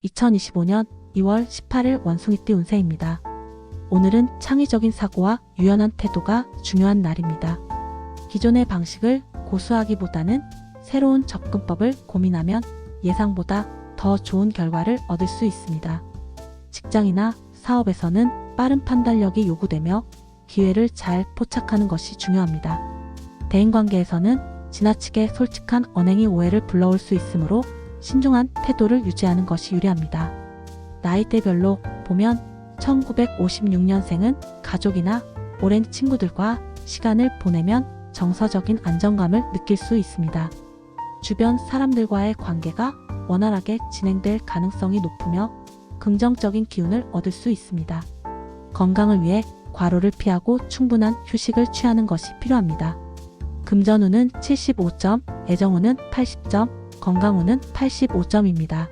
2025년 2월 18일 원숭이띠 운세입니다. 오늘은 창의적인 사고와 유연한 태도가 중요한 날입니다. 기존의 방식을 고수하기보다는 새로운 접근법을 고민하면 예상보다 더 좋은 결과를 얻을 수 있습니다. 직장이나 사업에서는 빠른 판단력이 요구되며 기회를 잘 포착하는 것이 중요합니다. 대인관계에서는 지나치게 솔직한 언행이 오해를 불러올 수 있으므로 신중한 태도를 유지하는 것이 유리합니다. 나이대별로 보면 1956년생은 가족이나 오랜 친구들과 시간을 보내면 정서적인 안정감을 느낄 수 있습니다. 주변 사람들과의 관계가 원활하게 진행될 가능성이 높으며 긍정적인 기운을 얻을 수 있습니다. 건강을 위해 과로를 피하고 충분한 휴식을 취하는 것이 필요합니다. 금전운은 75점, 애정운은 80점, 건강운은 85점입니다.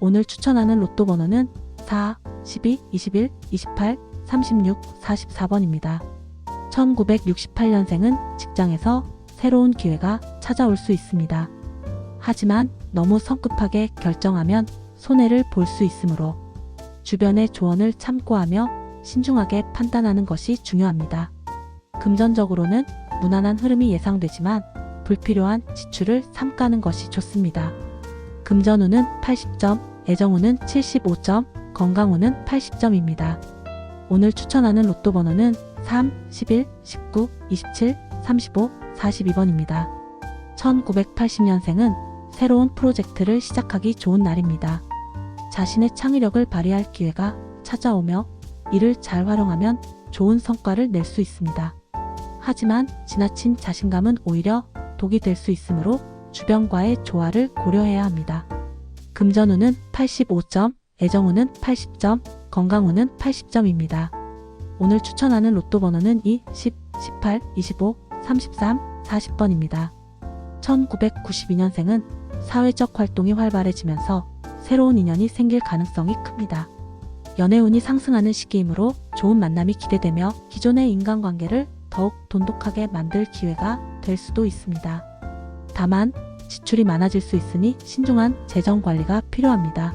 오늘 추천하는 로또 번호는 4, 12, 21, 28, 36, 44번입니다. 1968년생은 직장에서 새로운 기회가 찾아올 수 있습니다. 하지만 너무 성급하게 결정하면 손해를 볼 수 있으므로 주변의 조언을 참고하며 신중하게 판단하는 것이 중요합니다. 금전적으로는 무난한 흐름이 예상되지만 불필요한 지출을 삼가는 것이 좋습니다. 금전운은 80점, 애정운은 75점, 건강운은 80점입니다. 오늘 추천하는 로또 번호는 3, 11, 19, 27, 35, 42번입니다. 1980년생은 새로운 프로젝트를 시작하기 좋은 날입니다. 자신의 창의력을 발휘할 기회가 찾아오며 이를 잘 활용하면 좋은 성과를 낼 수 있습니다. 하지만 지나친 자신감은 오히려 독이 될 수 있으므로 주변과의 조화를 고려해야 합니다. 금전운은 85점, 애정운은 80점, 건강운은 80점입니다. 오늘 추천하는 로또 번호는 2, 10, 18, 25, 33, 40번입니다. 1992년생은 사회적 활동이 활발해지면서 새로운 인연이 생길 가능성이 큽니다. 연애운이 상승하는 시기이므로 좋은 만남이 기대되며 기존의 인간관계를 더욱 돈독하게 만들 기회가 될 수도 있습니다. 다만 지출이 많아질 수 있으니 신중한 재정 관리가 필요합니다.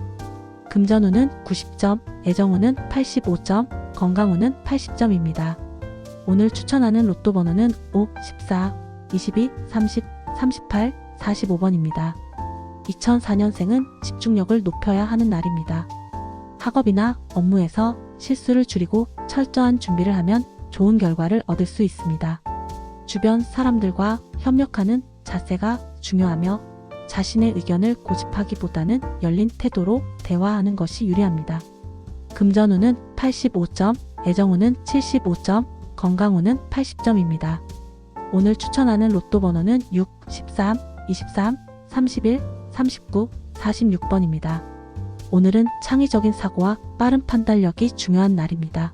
금전운은 90점, 애정운은 85점, 건강운은 80점입니다. 오늘 추천하는 로또 번호는 5, 14, 22, 30, 38, 45번입니다. 2004년생은 집중력을 높여야 하는 날입니다. 학업이나 업무에서 실수를 줄이고 철저한 준비를 하면 좋은 결과를 얻을 수 있습니다. 주변 사람들과 협력하는 자세가 중요하며 자신의 의견을 고집하기보다는 열린 태도로 대화하는 것이 유리합니다. 금전운은 85점, 애정운은 75점, 건강운은 80점입니다. 오늘 추천하는 로또 번호는 6, 13, 23, 31, 39, 46번입니다. 오늘은 창의적인 사고와 빠른 판단력이 중요한 날입니다.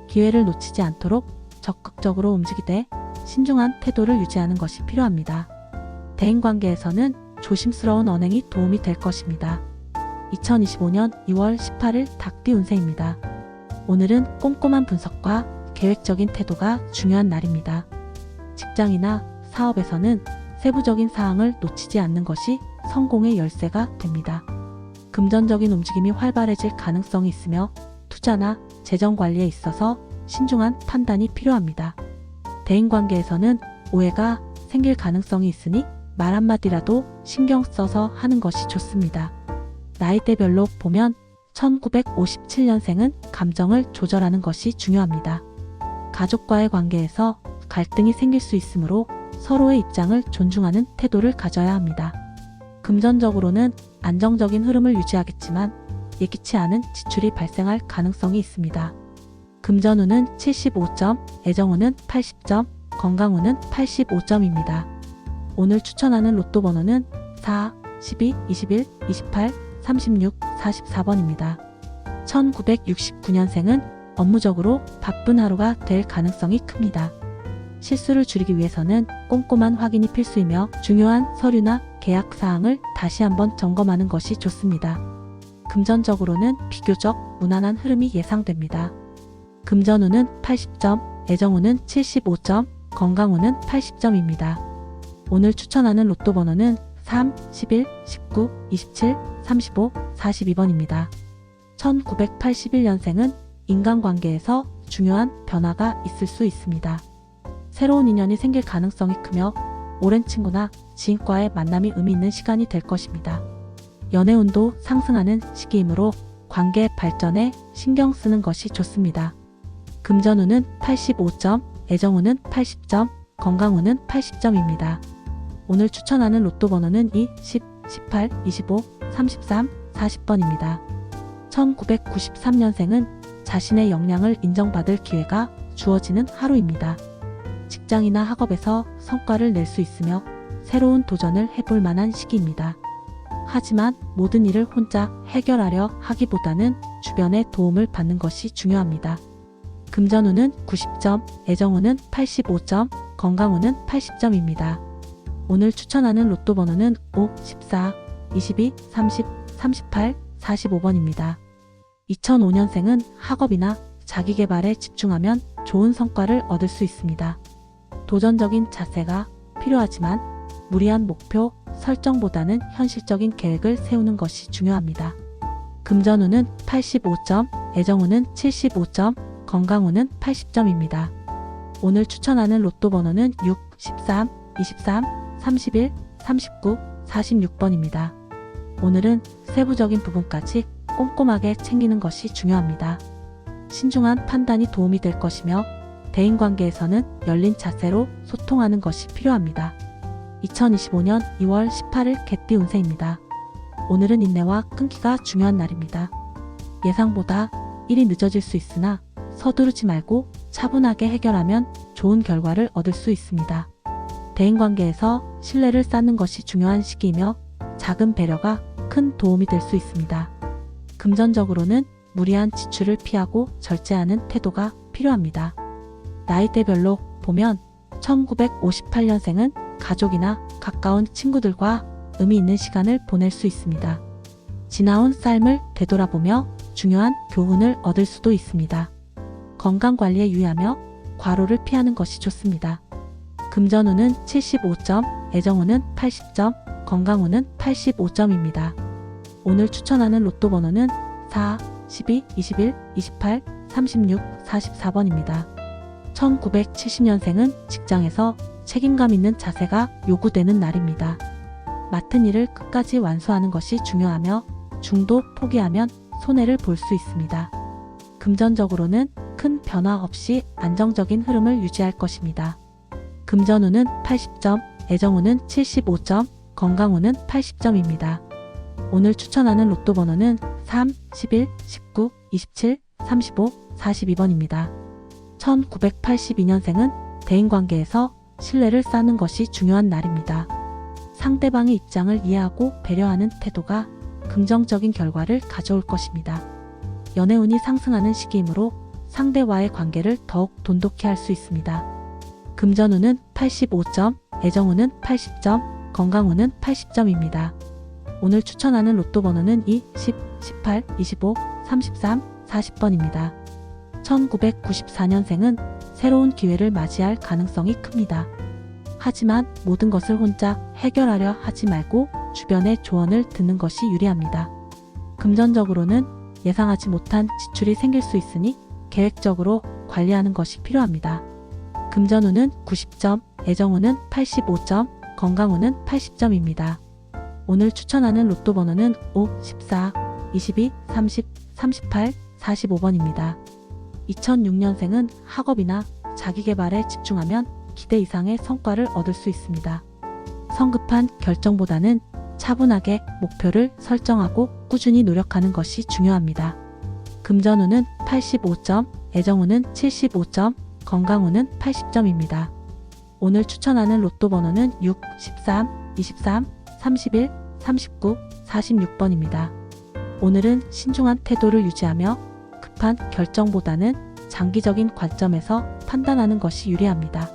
기회를 놓치지 않도록 적극적으로 움직이되 신중한 태도를 유지하는 것이 필요합니다. 대인관계에서는 조심스러운 언행이 도움이 될 것입니다. 2025년 2월 18일 닭띠 운세입니다. 오늘은 꼼꼼한 분석과 계획적인 태도가 중요한 날입니다. 직장이나 사업에서는 세부적인 사항을 놓치지 않는 것이 성공의 열쇠가 됩니다. 금전적인 움직임이 활발해질 가능성이 있으며 투자나 재정 관리에 있어서 신중한 판단이 필요합니다. 대인관계에서는 오해가 생길 가능성이 있으니 말 한마디라도 신경 써서 하는 것이 좋습니다. 나이대별로 보면 1957년생은 감정을 조절하는 것이 중요합니다. 가족과의 관계에서 갈등이 생길 수 있으므로 서로의 입장을 존중하는 태도를 가져야 합니다. 금전적으로는 안정적인 흐름을 유지하겠지만 예기치 않은 지출이 발생할 가능성이 있습니다. 금전운은 75점, 애정운은 80점, 건강운은 85점입니다. 오늘 추천하는 로또 번호는 4, 12, 21, 28, 36, 44번입니다. 1969년생은 업무적으로 바쁜 하루가 될 가능성이 큽니다. 실수를 줄이기 위해서는 꼼꼼한 확인이 필수이며 중요한 서류나 계약 사항을 다시 한번 점검하는 것이 좋습니다. 금전적으로는 비교적 무난한 흐름이 예상됩니다. 금전운은 80점, 애정운은 75점, 건강운은 80점입니다. 오늘 추천하는 로또 번호는 3, 11, 19, 27, 35, 42번입니다. 1981년생은 인간관계에서 중요한 변화가 있을 수 있습니다. 새로운 인연이 생길 가능성이 크며 오랜 친구나 지인과의 만남이 의미 있는 시간이 될 것입니다. 연애운도 상승하는 시기이므로 관계 발전에 신경 쓰는 것이 좋습니다. 금전운은 85점, 애정운은 80점, 건강운은 80점입니다. 오늘 추천하는 로또 번호는 2, 10, 18, 25, 33, 40번입니다. 1993년생은 자신의 역량을 인정받을 기회가 주어지는 하루입니다. 직장이나 학업에서 성과를 낼 수 있으며 새로운 도전을 해볼 만한 시기입니다. 하지만 모든 일을 혼자 해결하려 하기보다는 주변의 도움을 받는 것이 중요합니다. 금전운은 90점, 애정운은 85점, 건강운은 80점입니다. 오늘 추천하는 로또 번호는 5, 14, 22, 30, 38, 45번입니다. 2005년생은 학업이나 자기개발에 집중하면 좋은 성과를 얻을 수 있습니다. 도전적인 자세가 필요하지만 무리한 목표 설정보다는 현실적인 계획을 세우는 것이 중요합니다. 금전운은 85점, 애정운은 75점, 건강운은 80점입니다. 오늘 추천하는 로또 번호는 6, 13, 23, 31, 39, 46번입니다. 오늘은 세부적인 부분까지 꼼꼼하게 챙기는 것이 중요합니다. 신중한 판단이 도움이 될 것이며 대인관계에서는 열린 자세로 소통하는 것이 필요합니다. 2025년 2월 18일 개띠 운세입니다. 오늘은 인내와 끈기가 중요한 날입니다. 예상보다 일이 늦어질 수 있으나 서두르지 말고 차분하게 해결하면 좋은 결과를 얻을 수 있습니다. 대인관계에서 신뢰를 쌓는 것이 중요한 시기이며 작은 배려가 큰 도움이 될 수 있습니다. 금전적으로는 무리한 지출을 피하고 절제하는 태도가 필요합니다. 나이대별로 보면 1958년생은 가족이나 가까운 친구들과 의미 있는 시간을 보낼 수 있습니다. 지나온 삶을 되돌아보며 중요한 교훈을 얻을 수도 있습니다. 건강관리에 유의하며 과로를 피하는 것이 좋습니다. 금전운은 75점, 애정운은 80점, 건강운은 85점입니다. 오늘 추천하는 로또 번호는 4, 12, 21, 28, 36, 44번입니다. 1970년생은 직장에서 책임감 있는 자세가 요구되는 날입니다. 맡은 일을 끝까지 완수하는 것이 중요하며 중도 포기하면 손해를 볼 수 있습니다. 금전적으로는 큰 변화 없이 안정적인 흐름을 유지할 것입니다. 금전운은 80점, 애정운은 75점, 건강운은 80점입니다. 오늘 추천하는 로또 번호는 3, 11, 19, 27, 35, 42번입니다. 1982년생은 대인관계에서 신뢰를 쌓는 것이 중요한 날입니다. 상대방의 입장을 이해하고 배려하는 태도가 긍정적인 결과를 가져올 것입니다. 연애운이 상승하는 시기이므로 상대와의 관계를 더욱 돈독히 할 수 있습니다. 금전운은 85점, 애정운은 80점, 건강운은 80점입니다. 오늘 추천하는 로또 번호는 2, 10, 18, 25, 33, 40번입니다. 1994년생은 새로운 기회를 맞이할 가능성이 큽니다. 하지만 모든 것을 혼자 해결하려 하지 말고 주변의 조언을 듣는 것이 유리합니다. 금전적으로는 예상하지 못한 지출이 생길 수 있으니 계획적으로 관리하는 것이 필요합니다. 금전운은 90점, 애정운은 85점, 건강운은 80점입니다. 오늘 추천하는 로또 번호는 5, 14, 22, 30, 38, 45번입니다. 2006년생은 학업이나 자기개발에 집중하면 기대 이상의 성과를 얻을 수 있습니다. 성급한 결정보다는 차분하게 목표를 설정하고 꾸준히 노력하는 것이 중요합니다. 금전운은 85점, 애정운은 75점, 건강운은 80점입니다. 오늘 추천하는 로또 번호는 6, 13, 23, 31, 39, 46번입니다. 오늘은 신중한 태도를 유지하며 급한 결정보다는 장기적인 관점에서 판단하는 것이 유리합니다.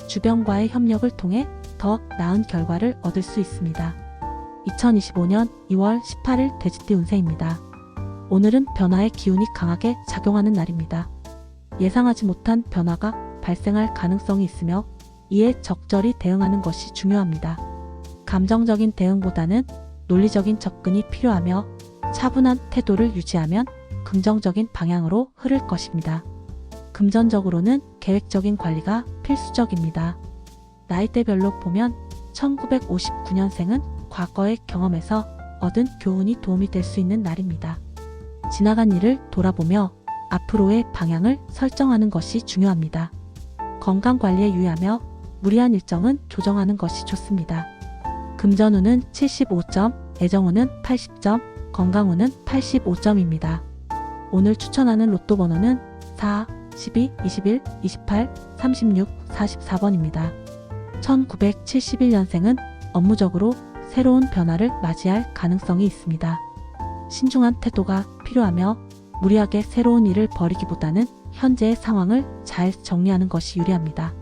주변과의 협력을 통해 더 나은 결과를 얻을 수 있습니다. 2025년 2월 18일 돼지띠 운세입니다. 오늘은 변화의 기운이 강하게 작용하는 날입니다. 예상하지 못한 변화가 발생할 가능성이 있으며 이에 적절히 대응하는 것이 중요합니다. 감정적인 대응보다는 논리적인 접근이 필요하며 차분한 태도를 유지하면 긍정적인 방향으로 흐를 것입니다. 금전적으로는 계획적인 관리가 필수적입니다. 나이대별로 보면 1959년생은 과거의 경험에서 얻은 교훈이 도움이 될 수 있는 날입니다. 지나간 일을 돌아보며 앞으로의 방향을 설정하는 것이 중요합니다. 건강관리에 유의하며 무리한 일정은 조정하는 것이 좋습니다. 금전운은 75점, 애정운은 80점, 건강운은 85점입니다. 오늘 추천하는 로또 번호는 4, 12, 21, 28, 36, 44번입니다. 1971년생은 업무적으로 새로운 변화를 맞이할 가능성이 있습니다. 신중한 태도가 필요하며 무리하게 새로운 일을 벌이기보다는 현재의 상황을 잘 정리하는 것이 유리합니다.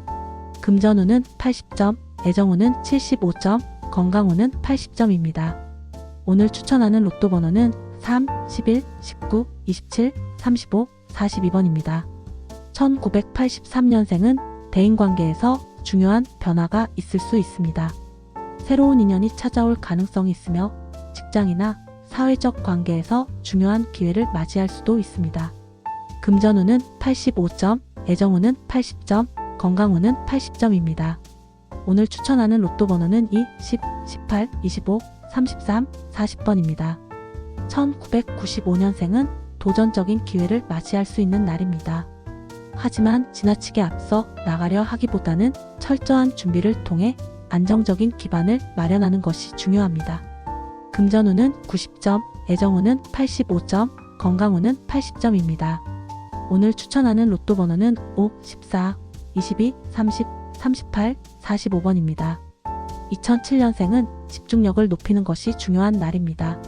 금전운은 80점, 애정운은 75점, 건강운은 80점입니다. 오늘 추천하는 로또 번호는 3, 11, 19, 27, 35, 42번입니다. 1983년생은 대인관계에서 중요한 변화가 있을 수 있습니다. 새로운 인연이 찾아올 가능성이 있으며 직장이나 사회적 관계에서 중요한 기회를 맞이할 수도 있습니다. 금전운은 85점, 애정운은 80점, 건강운은 80점입니다. 오늘 추천하는 로또 번호는 2, 10, 18, 25, 33, 40번입니다. 1995년생은 도전적인 기회를 맞이할 수 있는 날입니다. 하지만 지나치게 앞서 나가려 하기보다는 철저한 준비를 통해 안정적인 기반을 마련하는 것이 중요합니다. 금전운은 90점, 애정운은 85점, 건강운은 80점입니다. 오늘 추천하는 로또 번호는 5, 14, 22, 30, 38, 45번입니다. 2007년생은 집중력을 높이는 것이 중요한 날입니다.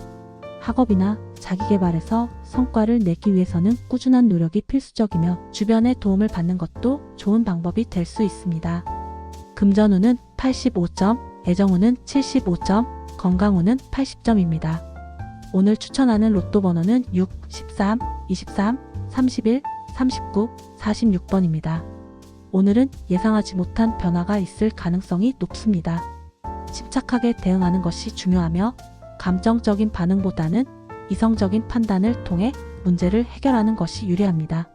학업이나 자기계발에서 성과를 내기 위해서는 꾸준한 노력이 필수적이며 주변의 도움을 받는 것도 좋은 방법이 될 수 있습니다. 금전운은 85점, 애정운은 75점, 건강운은 80점입니다. 오늘 추천하는 로또 번호는 6, 13, 23, 31, 39, 46번입니다. 오늘은 예상하지 못한 변화가 있을 가능성이 높습니다. 침착하게 대응하는 것이 중요하며 감정적인 반응보다는 이성적인 판단을 통해 문제를 해결하는 것이 유리합니다.